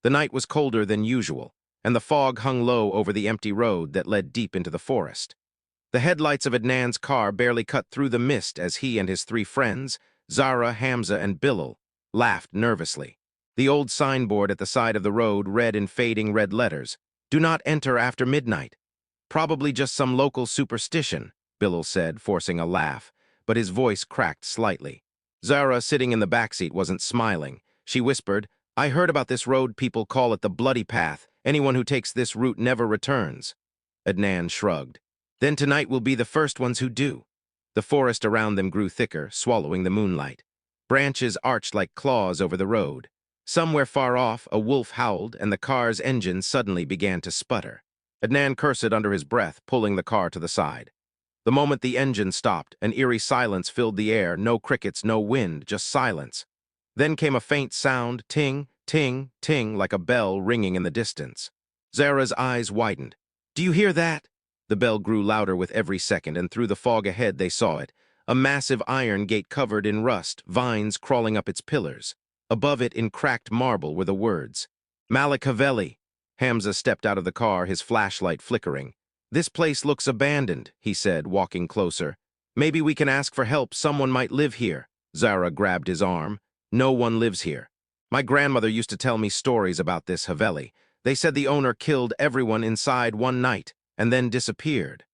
The night was colder than usual, and the fog hung low over the empty road that led deep into the forest. The headlights of Adnan's car barely cut through the mist as he and his three friends, Zara, Hamza, and Bilal, laughed nervously. The old signboard at the side of the road read in fading red letters, "Do not enter after midnight." "Probably just some local superstition," Bilal said, forcing a laugh, but his voice cracked slightly. Zara, sitting in the backseat, wasn't smiling. She whispered, "I heard about this road. People call it the Bloody Path. Anyone who takes this route never returns." Adnan shrugged. "Then tonight we'll be the first ones who do." The forest around them grew thicker, swallowing the moonlight. Branches arched like claws over the road. Somewhere far off, a wolf howled, and the car's engine suddenly began to sputter. Adnan cursed under his breath, pulling the car to the side. The moment the engine stopped, an eerie silence filled the air, no crickets, no wind, just silence. Then came a faint sound, ting, ting, ting, like a bell ringing in the distance. Zara's eyes widened. "Do you hear that?" The bell grew louder with every second, and through the fog ahead they saw it. A massive iron gate covered in rust, vines crawling up its pillars. Above it, in cracked marble, were the words, "Malik Haveli." Hamza stepped out of the car, his flashlight flickering. "This place looks abandoned," he said, walking closer. "Maybe we can ask for help. Someone might live here." Zara grabbed his arm. "No one lives here. My grandmother used to tell me stories about this Haveli. They said the owner killed everyone inside one night and then disappeared."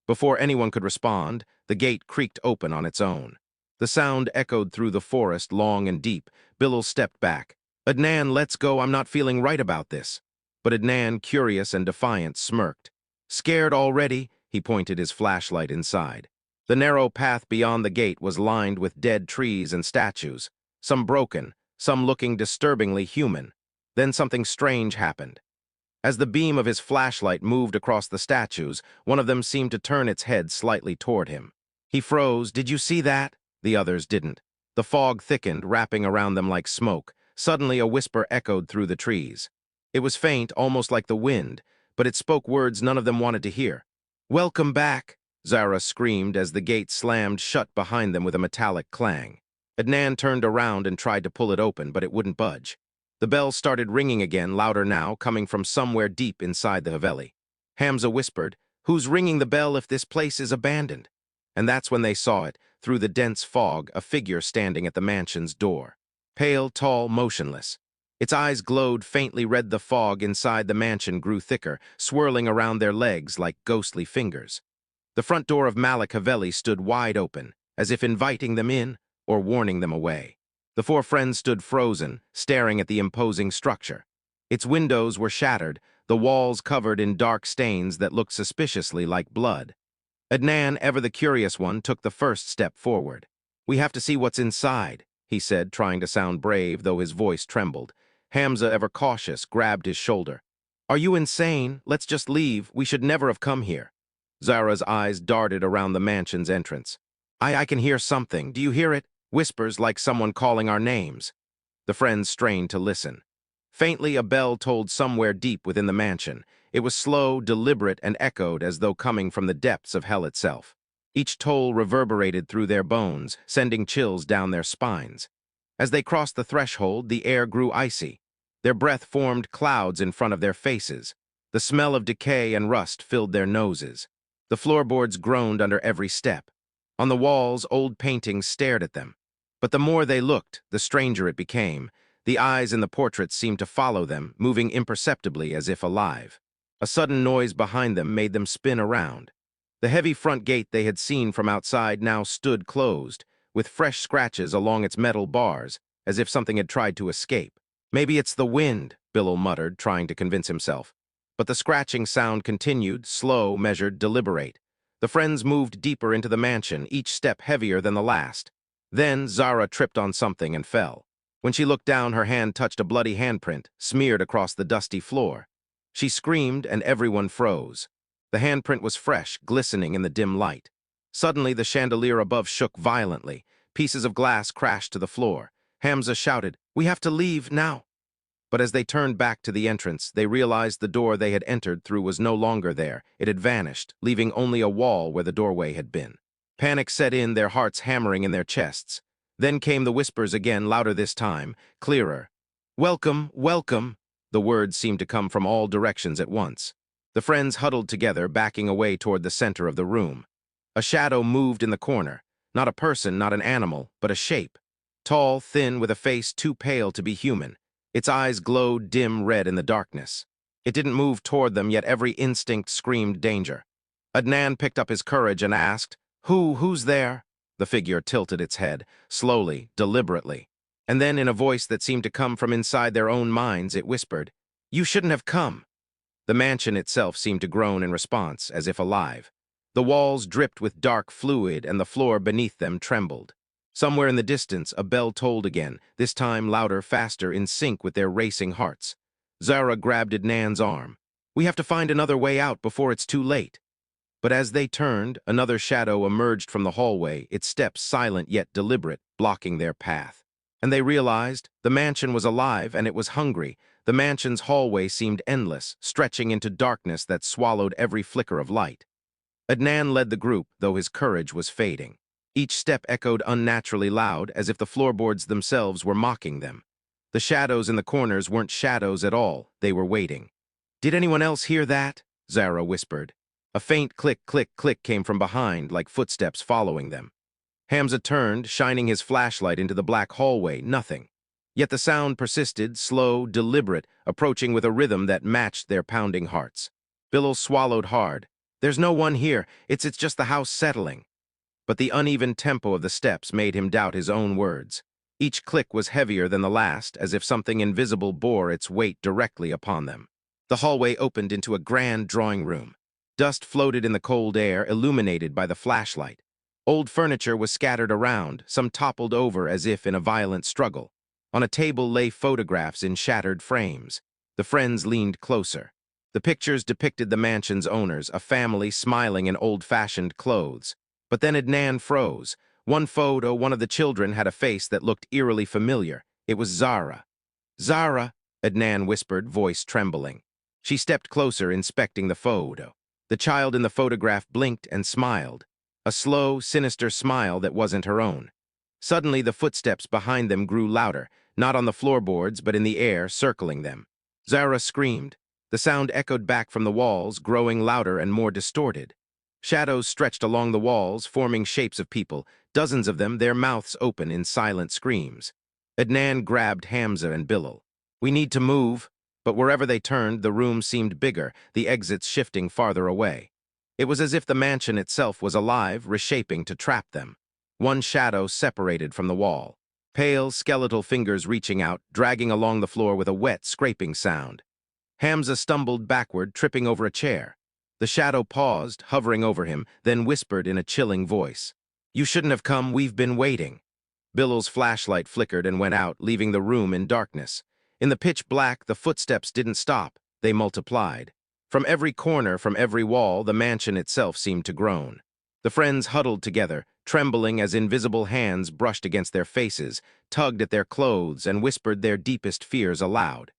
Before anyone could respond, the gate creaked open on its own. The sound echoed through the forest, long and deep. Bilal stepped back. "Adnan, let's go. I'm not feeling right about this." But Adnan, curious and defiant, smirked. "Scared already?" He pointed his flashlight inside. The narrow path beyond the gate was lined with dead trees and statues, some broken, some looking disturbingly human. Then something strange happened. As the beam of his flashlight moved across the statues, one of them seemed to turn its head slightly toward him. He froze. "Did you see that?" The others didn't. The fog thickened, wrapping around them like smoke. Suddenly a whisper echoed through the trees. It was faint, almost like the wind, but it spoke words none of them wanted to hear. "Welcome back," Zara screamed as the gate slammed shut behind them with a metallic clang. Adnan turned around and tried to pull it open, but it wouldn't budge. The bell started ringing again, louder now, coming from somewhere deep inside the Haveli. Hamza whispered, "Who's ringing the bell if this place is abandoned?" And that's when they saw it, through the dense fog, a figure standing at the mansion's door. Pale, tall, motionless. Its eyes glowed faintly red. The fog inside the mansion grew thicker, swirling around their legs like ghostly fingers. The front door of Malik Haveli stood wide open, as if inviting them in or warning them away. The four friends stood frozen, staring at the imposing structure. Its windows were shattered, the walls covered in dark stains that looked suspiciously like blood. Adnan, ever the curious one, took the first step forward. "We have to see what's inside," he said, trying to sound brave, though his voice trembled. Hamza, ever cautious, grabbed his shoulder. "Are you insane? Let's just leave. We should never have come here." Zara's eyes darted around the mansion's entrance. I can hear something. Do you hear it? Whispers like someone calling our names." The friends strained to listen. Faintly, a bell tolled somewhere deep within the mansion. It was slow, deliberate, and echoed as though coming from the depths of hell itself. Each toll reverberated through their bones, sending chills down their spines. As they crossed the threshold, the air grew icy. Their breath formed clouds in front of their faces. The smell of decay and rust filled their noses. The floorboards groaned under every step. On the walls, old paintings stared at them. But the more they looked, the stranger it became. The eyes in the portraits seemed to follow them, moving imperceptibly as if alive. A sudden noise behind them made them spin around. The heavy front gate they had seen from outside now stood closed, with fresh scratches along its metal bars, as if something had tried to escape. "Maybe it's the wind," Bilal muttered, trying to convince himself. But the scratching sound continued, slow, measured, deliberate. The friends moved deeper into the mansion, each step heavier than the last. Then Zara tripped on something and fell. When she looked down, her hand touched a bloody handprint, smeared across the dusty floor. She screamed, and everyone froze. The handprint was fresh, glistening in the dim light. Suddenly, the chandelier above shook violently. Pieces of glass crashed to the floor. Hamza shouted, "We have to leave, now!" But as they turned back to the entrance, they realized the door they had entered through was no longer there. It had vanished, leaving only a wall where the doorway had been. Panic set in, their hearts hammering in their chests. Then came the whispers again, louder this time, clearer. "Welcome, welcome!" The words seemed to come from all directions at once. The friends huddled together, backing away toward the center of the room. A shadow moved in the corner. Not a person, not an animal, but a shape. Tall, thin, with a face too pale to be human. Its eyes glowed dim red in the darkness. It didn't move toward them, yet every instinct screamed danger. Adnan picked up his courage and asked, Who's there?" The figure tilted its head, slowly, deliberately. And then, in a voice that seemed to come from inside their own minds, it whispered, "You shouldn't have come." The mansion itself seemed to groan in response, as if alive. The walls dripped with dark fluid, and the floor beneath them trembled. Somewhere in the distance, a bell tolled again, this time louder, faster, in sync with their racing hearts. Zara grabbed Adnan's arm. "We have to find another way out before it's too late." But as they turned, another shadow emerged from the hallway, its steps silent yet deliberate, blocking their path. And they realized the mansion was alive and it was hungry. The mansion's hallway seemed endless, stretching into darkness that swallowed every flicker of light. Adnan led the group, though his courage was fading. Each step echoed unnaturally loud, as if the floorboards themselves were mocking them. The shadows in the corners weren't shadows at all, they were waiting. "Did anyone else hear that?" Zara whispered. A faint click, click, click came from behind, like footsteps following them. Hamza turned, shining his flashlight into the black hallway. Nothing. Yet the sound persisted, slow, deliberate, approaching with a rhythm that matched their pounding hearts. Bilal swallowed hard. "There's no one here. It's just the house settling." But the uneven tempo of the steps made him doubt his own words. Each click was heavier than the last, as if something invisible bore its weight directly upon them. The hallway opened into a grand drawing room. Dust floated in the cold air, illuminated by the flashlight. Old furniture was scattered around, some toppled over as if in a violent struggle. On a table lay photographs in shattered frames. The friends leaned closer. The pictures depicted the mansion's owners, a family smiling in old-fashioned clothes. But then Adnan froze. One photo, one of the children, had a face that looked eerily familiar. It was Zara. "Zara," Adnan whispered, voice trembling. She stepped closer, inspecting the photo. The child in the photograph blinked and smiled. A slow, sinister smile that wasn't her own. Suddenly, the footsteps behind them grew louder, not on the floorboards, but in the air, circling them. Zara screamed. The sound echoed back from the walls, growing louder and more distorted. Shadows stretched along the walls, forming shapes of people, dozens of them, their mouths open in silent screams. Adnan grabbed Hamza and Bilal. "We need to move." But wherever they turned, the room seemed bigger, the exits shifting farther away. It was as if the mansion itself was alive, reshaping to trap them. One shadow separated from the wall. Pale, skeletal fingers reaching out, dragging along the floor with a wet, scraping sound. Hamza stumbled backward, tripping over a chair. The shadow paused, hovering over him, then whispered in a chilling voice, "You shouldn't have come, we've been waiting." Bilal's flashlight flickered and went out, leaving the room in darkness. In the pitch black, the footsteps didn't stop, they multiplied. From every corner, from every wall, the mansion itself seemed to groan. The friends huddled together, trembling as invisible hands brushed against their faces, tugged at their clothes, and whispered their deepest fears aloud.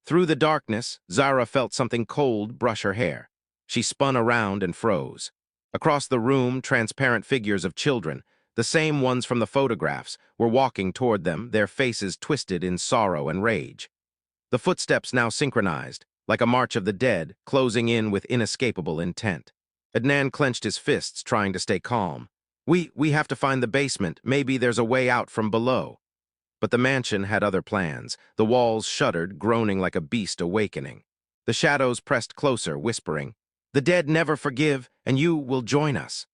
Through the darkness, Zara felt something cold brush her hair. She spun around and froze. Across the room, transparent figures of children, the same ones from the photographs, were walking toward them, their faces twisted in sorrow and rage. The footsteps now synchronized, like a march of the dead, closing in with inescapable intent. Adnan clenched his fists, trying to stay calm. We have to find the basement. Maybe there's a way out from below." But the mansion had other plans. The walls shuddered, groaning like a beast awakening. The shadows pressed closer, whispering, "The dead never forgive, and you will join us."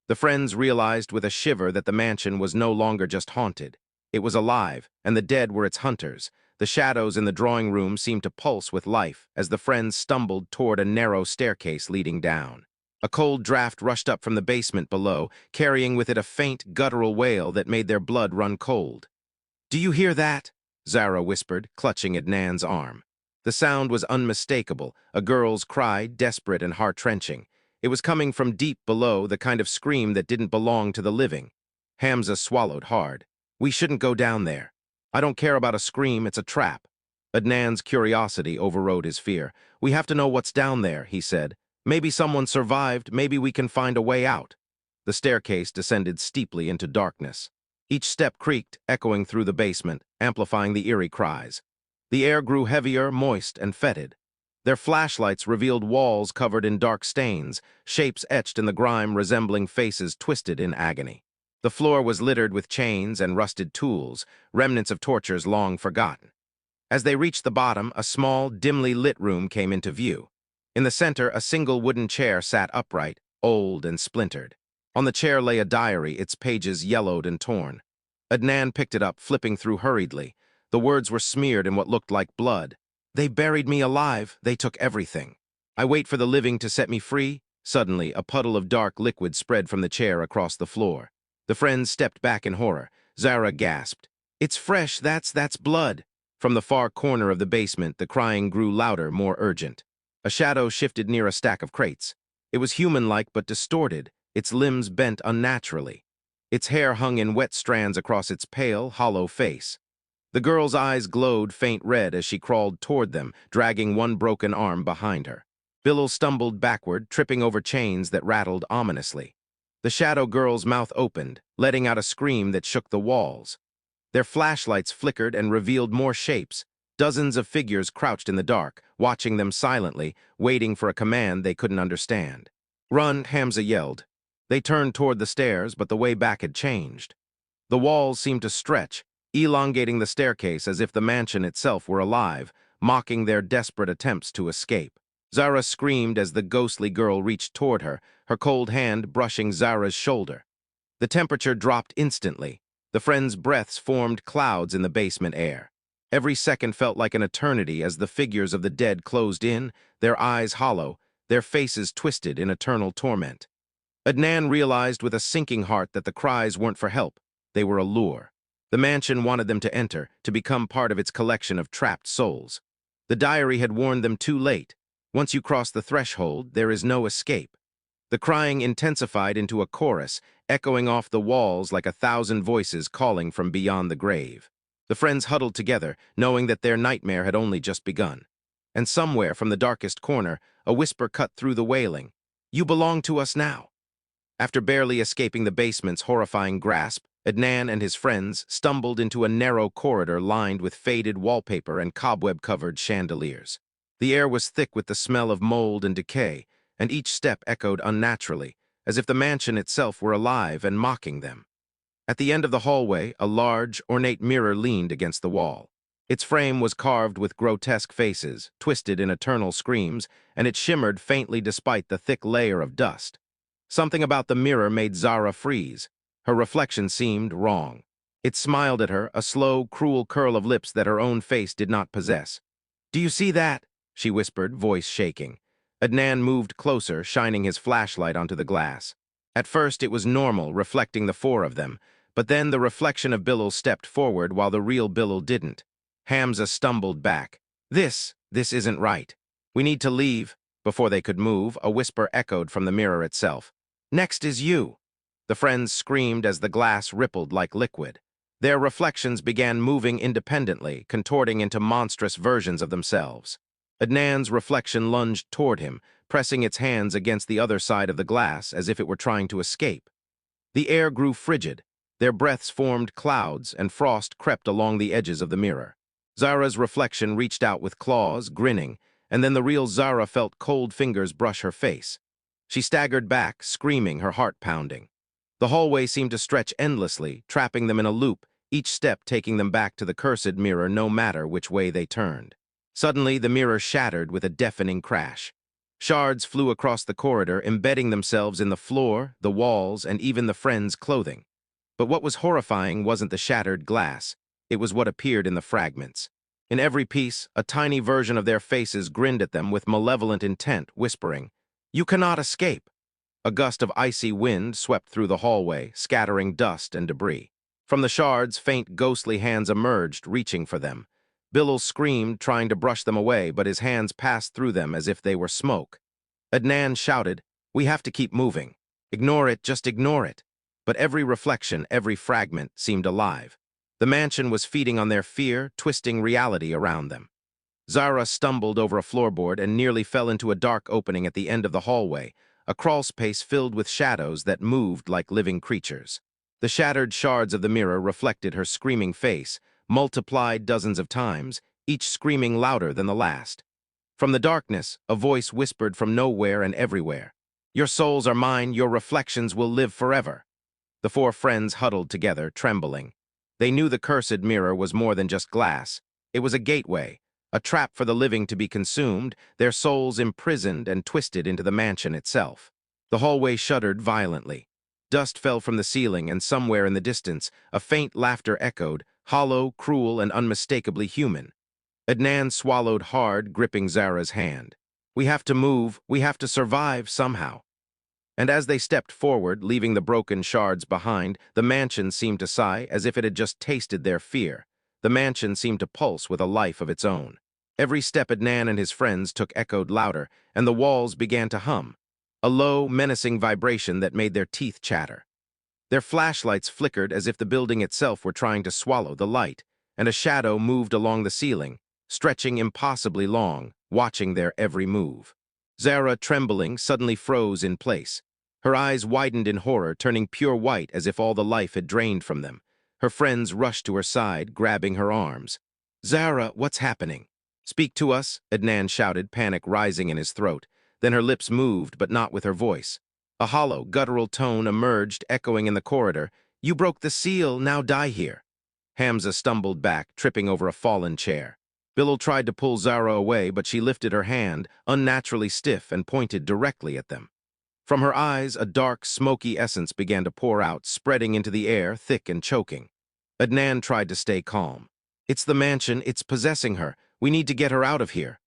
The friends realized with a shiver that the mansion was no longer just haunted. It was alive, and the dead were its hunters. The shadows in the drawing room seemed to pulse with life as the friends stumbled toward a narrow staircase leading down. A cold draft rushed up from the basement below, carrying with it a faint, guttural wail that made their blood run cold. "Do you hear that?" Zara whispered, clutching Adnan's arm. The sound was unmistakable, a girl's cry, desperate and heart-wrenching. It was coming from deep below, the kind of scream that didn't belong to the living. Hamza swallowed hard. "We shouldn't go down there. I don't care about a scream, it's a trap." Adnan's curiosity overrode his fear. "We have to know what's down there," he said. "Maybe someone survived, maybe we can find a way out." The staircase descended steeply into darkness. Each step creaked, echoing through the basement, amplifying the eerie cries. The air grew heavier, moist, and fetid. Their flashlights revealed walls covered in dark stains, shapes etched in the grime resembling faces twisted in agony. The floor was littered with chains and rusted tools, remnants of tortures long forgotten. As they reached the bottom, a small, dimly lit room came into view. In the center, a single wooden chair sat upright, old and splintered. On the chair lay a diary, its pages yellowed and torn. Adnan picked it up, flipping through hurriedly. The words were smeared in what looked like blood. "They buried me alive. They took everything. I wait for the living to set me free." Suddenly, a puddle of dark liquid spread from the chair across the floor. The friends stepped back in horror. Zara gasped. "It's fresh, that's blood." From the far corner of the basement, the crying grew louder, more urgent. A shadow shifted near a stack of crates. It was human-like but distorted, its limbs bent unnaturally. Its hair hung in wet strands across its pale, hollow face. The girl's eyes glowed faint red as she crawled toward them, dragging one broken arm behind her. Bilal stumbled backward, tripping over chains that rattled ominously. The shadow girl's mouth opened, letting out a scream that shook the walls. Their flashlights flickered and revealed more shapes. Dozens of figures crouched in the dark, watching them silently, waiting for a command they couldn't understand. "Run," Hamza yelled. They turned toward the stairs, but the way back had changed. The walls seemed to stretch, elongating the staircase as if the mansion itself were alive, mocking their desperate attempts to escape. Zara screamed as the ghostly girl reached toward her, her cold hand brushing Zara's shoulder. The temperature dropped instantly. The friends' breaths formed clouds in the basement air. Every second felt like an eternity as the figures of the dead closed in, their eyes hollow, their faces twisted in eternal torment. Adnan realized with a sinking heart that the cries weren't for help, they were a lure. The mansion wanted them to enter, to become part of its collection of trapped souls. The diary had warned them too late. Once you cross the threshold, there is no escape. The crying intensified into a chorus, echoing off the walls like 1,000 voices calling from beyond the grave. The friends huddled together, knowing that their nightmare had only just begun. And somewhere from the darkest corner, a whisper cut through the wailing. "You belong to us now." After barely escaping the basement's horrifying grasp, Adnan and his friends stumbled into a narrow corridor lined with faded wallpaper and cobweb-covered chandeliers. The air was thick with the smell of mold and decay, and each step echoed unnaturally, as if the mansion itself were alive and mocking them. At the end of the hallway, a large, ornate mirror leaned against the wall. Its frame was carved with grotesque faces, twisted in eternal screams, and it shimmered faintly despite the thick layer of dust. Something about the mirror made Zara freeze. Her reflection seemed wrong. It smiled at her, a slow, cruel curl of lips that her own face did not possess. "Do you see that?" she whispered, voice shaking. Adnan moved closer, shining his flashlight onto the glass. At first, it was normal, reflecting the four of them, but then the reflection of Bilal stepped forward while the real Bilal didn't. Hamza stumbled back. This isn't right. We need to leave." Before they could move, a whisper echoed from the mirror itself. "Next is you." The friends screamed as the glass rippled like liquid. Their reflections began moving independently, contorting into monstrous versions of themselves. Adnan's reflection lunged toward him, pressing its hands against the other side of the glass as if it were trying to escape. The air grew frigid. Their breaths formed clouds, and frost crept along the edges of the mirror. Zara's reflection reached out with claws, grinning, and then the real Zara felt cold fingers brush her face. She staggered back, screaming, her heart pounding. The hallway seemed to stretch endlessly, trapping them in a loop, each step taking them back to the cursed mirror no matter which way they turned. Suddenly, the mirror shattered with a deafening crash. Shards flew across the corridor, embedding themselves in the floor, the walls, and even the friends' clothing. But what was horrifying wasn't the shattered glass. It was what appeared in the fragments. In every piece, a tiny version of their faces grinned at them with malevolent intent, whispering, "You cannot escape." A gust of icy wind swept through the hallway, scattering dust and debris. From the shards, faint ghostly hands emerged, reaching for them. Bilal screamed, trying to brush them away, but his hands passed through them as if they were smoke. Adnan shouted, "We have to keep moving. Ignore it, just ignore it." But every reflection, every fragment, seemed alive. The mansion was feeding on their fear, twisting reality around them. Zara stumbled over a floorboard and nearly fell into a dark opening at the end of the hallway, a crawl space filled with shadows that moved like living creatures. The shattered shards of the mirror reflected her screaming face, multiplied dozens of times, each screaming louder than the last. From the darkness, a voice whispered from nowhere and everywhere. "Your souls are mine, your reflections will live forever." The four friends huddled together, trembling. They knew the cursed mirror was more than just glass. It was a gateway, a trap for the living to be consumed, their souls imprisoned and twisted into the mansion itself. The hallway shuddered violently. Dust fell from the ceiling, and somewhere in the distance, a faint laughter echoed, hollow, cruel, and unmistakably human. Adnan swallowed hard, gripping Zara's hand. "We have to move, we have to survive somehow." And as they stepped forward, leaving the broken shards behind, the mansion seemed to sigh as if it had just tasted their fear. The mansion seemed to pulse with a life of its own. Every step Adnan and his friends took echoed louder, and the walls began to hum, a low, menacing vibration that made their teeth chatter. Their flashlights flickered as if the building itself were trying to swallow the light, and a shadow moved along the ceiling, stretching impossibly long, watching their every move. Zara, trembling, suddenly froze in place. Her eyes widened in horror, turning pure white as if all the life had drained from them. Her friends rushed to her side, grabbing her arms. "Zara, what's happening?" "Speak to us," Adnan shouted, panic rising in his throat. Then her lips moved, but not with her voice. A hollow, guttural tone emerged, echoing in the corridor. "You broke the seal, now die here." Hamza stumbled back, tripping over a fallen chair. Bilal tried to pull Zara away, but she lifted her hand, unnaturally stiff, and pointed directly at them. From her eyes, a dark, smoky essence began to pour out, spreading into the air, thick and choking. Adnan tried to stay calm. "It's the mansion, it's possessing her. We need to get her out of here."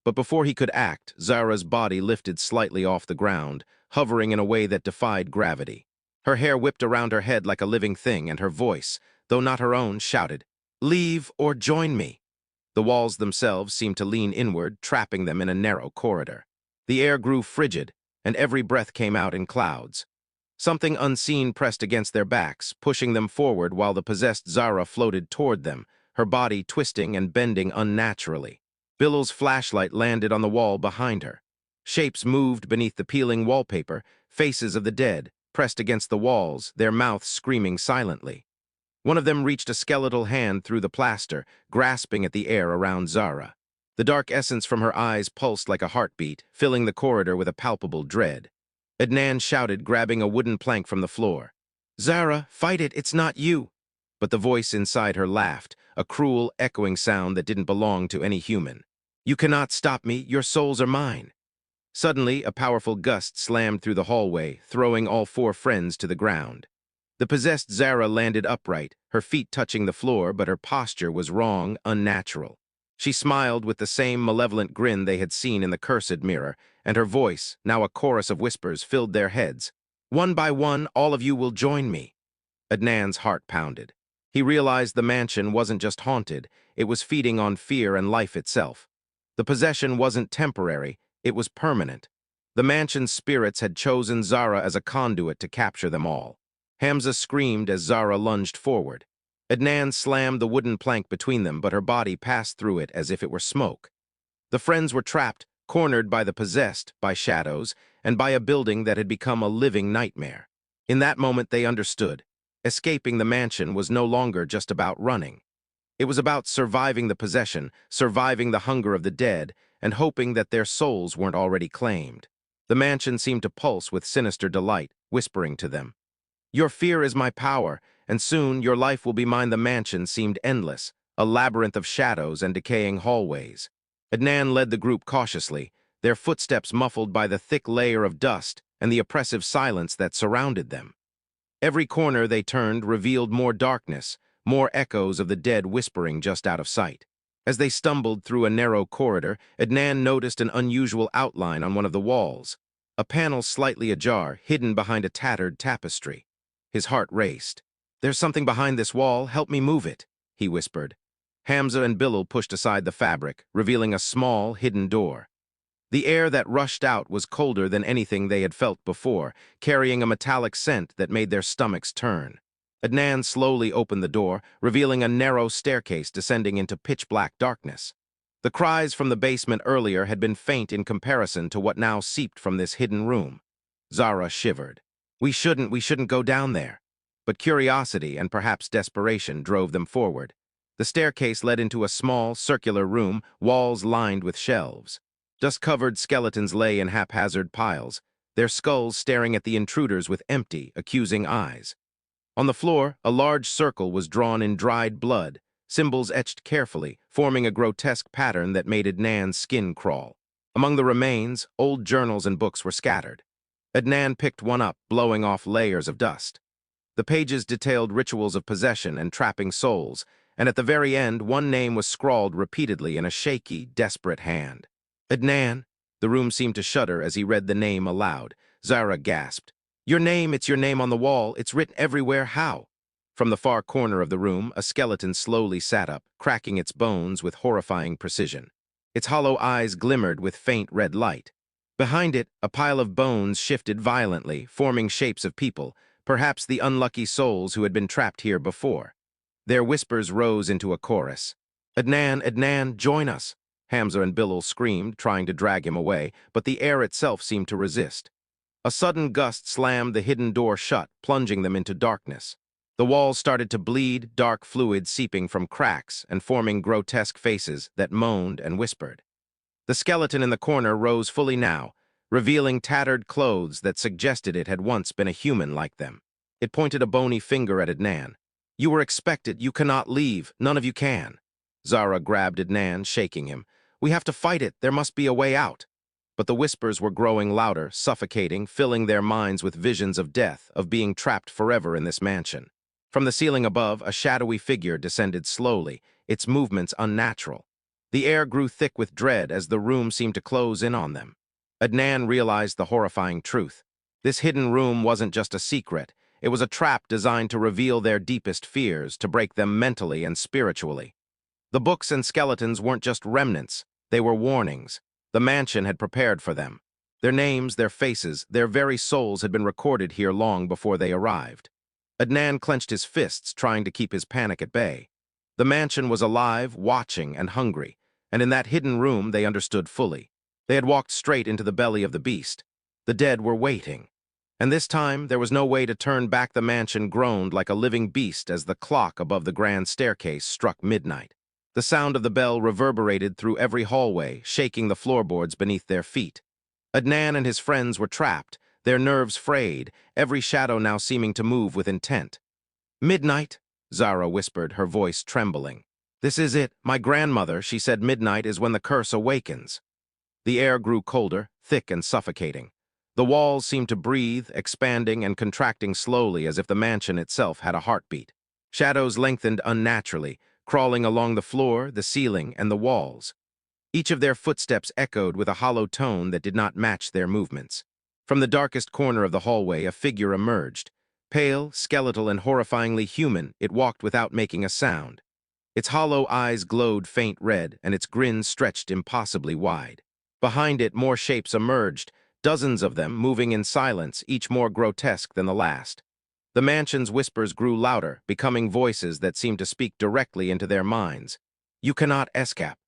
But before he could act, Zara's body lifted slightly off the ground, hovering in a way that defied gravity. Her hair whipped around her head like a living thing, and her voice, though not her own, shouted, "Leave or join me." The walls themselves seemed to lean inward, trapping them in a narrow corridor. The air grew frigid, and every breath came out in clouds. Something unseen pressed against their backs, pushing them forward while the possessed Zara floated toward them, her body twisting and bending unnaturally. Bilal's flashlight landed on the wall behind her. Shapes moved beneath the peeling wallpaper, faces of the dead, pressed against the walls, their mouths screaming silently. One of them reached a skeletal hand through the plaster, grasping at the air around Zara. The dark essence from her eyes pulsed like a heartbeat, filling the corridor with a palpable dread. Adnan shouted, grabbing a wooden plank from the floor. "Zara, fight it, it's not you." But the voice inside her laughed, a cruel, echoing sound that didn't belong to any human. "You cannot stop me, your souls are mine." Suddenly, a powerful gust slammed through the hallway, throwing all four friends to the ground. The possessed Zara landed upright, her feet touching the floor, but her posture was wrong, unnatural. She smiled with the same malevolent grin they had seen in the cursed mirror, and her voice, now a chorus of whispers, filled their heads. "One by one, all of you will join me." Adnan's heart pounded. He realized the mansion wasn't just haunted, it was feeding on fear and life itself. The possession wasn't temporary, it was permanent. The mansion's spirits had chosen Zara as a conduit to capture them all. Hamza screamed as Zara lunged forward. Adnan slammed the wooden plank between them, but her body passed through it as if it were smoke. The friends were trapped, cornered by the possessed, by shadows, and by a building that had become a living nightmare. In that moment they understood. Escaping the mansion was no longer just about running. It was about surviving the possession, surviving the hunger of the dead, and hoping that their souls weren't already claimed. The mansion seemed to pulse with sinister delight, whispering to them, "Your fear is my power, and soon your life will be mine." The mansion seemed endless, a labyrinth of shadows and decaying hallways. Adnan led the group cautiously, their footsteps muffled by the thick layer of dust and the oppressive silence that surrounded them. Every corner they turned revealed more darkness, more echoes of the dead whispering just out of sight. As they stumbled through a narrow corridor, Adnan noticed an unusual outline on one of the walls, a panel slightly ajar, hidden behind a tattered tapestry. His heart raced. "There's something behind this wall, help me move it," he whispered. Hamza and Bilal pushed aside the fabric, revealing a small, hidden door. The air that rushed out was colder than anything they had felt before, carrying a metallic scent that made their stomachs turn. Adnan slowly opened the door, revealing a narrow staircase descending into pitch-black darkness. The cries from the basement earlier had been faint in comparison to what now seeped from this hidden room. Zara shivered. We shouldn't go down there." But curiosity and perhaps desperation drove them forward. The staircase led into a small, circular room, walls lined with shelves. Dust-covered skeletons lay in haphazard piles, their skulls staring at the intruders with empty, accusing eyes. On the floor, a large circle was drawn in dried blood, symbols etched carefully, forming a grotesque pattern that made Adnan's skin crawl. Among the remains, old journals and books were scattered. Adnan picked one up, blowing off layers of dust. The pages detailed rituals of possession and trapping souls, and at the very end, one name was scrawled repeatedly in a shaky, desperate hand. Adnan. The room seemed to shudder as he read the name aloud. Zara gasped. Your name, it's your name on the wall. It's written everywhere. How? From the far corner of the room, a skeleton slowly sat up, cracking its bones with horrifying precision. Its hollow eyes glimmered with faint red light. Behind it, a pile of bones shifted violently, forming shapes of people, perhaps the unlucky souls who had been trapped here before. Their whispers rose into a chorus. Adnan, Adnan, join us! Hamza and Bilal screamed, trying to drag him away, but the air itself seemed to resist. A sudden gust slammed the hidden door shut, plunging them into darkness. The walls started to bleed, dark fluid seeping from cracks and forming grotesque faces that moaned and whispered. The skeleton in the corner rose fully now, revealing tattered clothes that suggested it had once been a human like them. It pointed a bony finger at Adnan. You were expected. You cannot leave. None of you can. Zara grabbed Adnan, shaking him. We have to fight it. There must be a way out. But the whispers were growing louder, suffocating, filling their minds with visions of death, of being trapped forever in this mansion. From the ceiling above, a shadowy figure descended slowly, its movements unnatural. The air grew thick with dread as the room seemed to close in on them. Adnan realized the horrifying truth. This hidden room wasn't just a secret. It was a trap designed to reveal their deepest fears, to break them mentally and spiritually. The books and skeletons weren't just remnants. They were warnings. The mansion had prepared for them. Their names, their faces, their very souls had been recorded here long before they arrived. Adnan clenched his fists, trying to keep his panic at bay. The mansion was alive, watching, and hungry, and in that hidden room they understood fully. They had walked straight into the belly of the beast. The dead were waiting. And this time, there was no way to turn back. The mansion groaned like a living beast as the clock above the grand staircase struck midnight. The sound of the bell reverberated through every hallway, shaking the floorboards beneath their feet. Adnan and his friends were trapped, their nerves frayed, every shadow now seeming to move with intent. Midnight, Zara whispered, her voice trembling. This is it, my grandmother, she said. Midnight is when the curse awakens. The air grew colder, thick and suffocating. The walls seemed to breathe, expanding and contracting slowly as if the mansion itself had a heartbeat. Shadows lengthened unnaturally, crawling along the floor, the ceiling, and the walls. Each of their footsteps echoed with a hollow tone that did not match their movements. From the darkest corner of the hallway, a figure emerged. Pale, skeletal, and horrifyingly human, it walked without making a sound. Its hollow eyes glowed faint red, and its grin stretched impossibly wide. Behind it, more shapes emerged, dozens of them moving in silence, each more grotesque than the last. The mansion's whispers grew louder, becoming voices that seemed to speak directly into their minds. You cannot escape.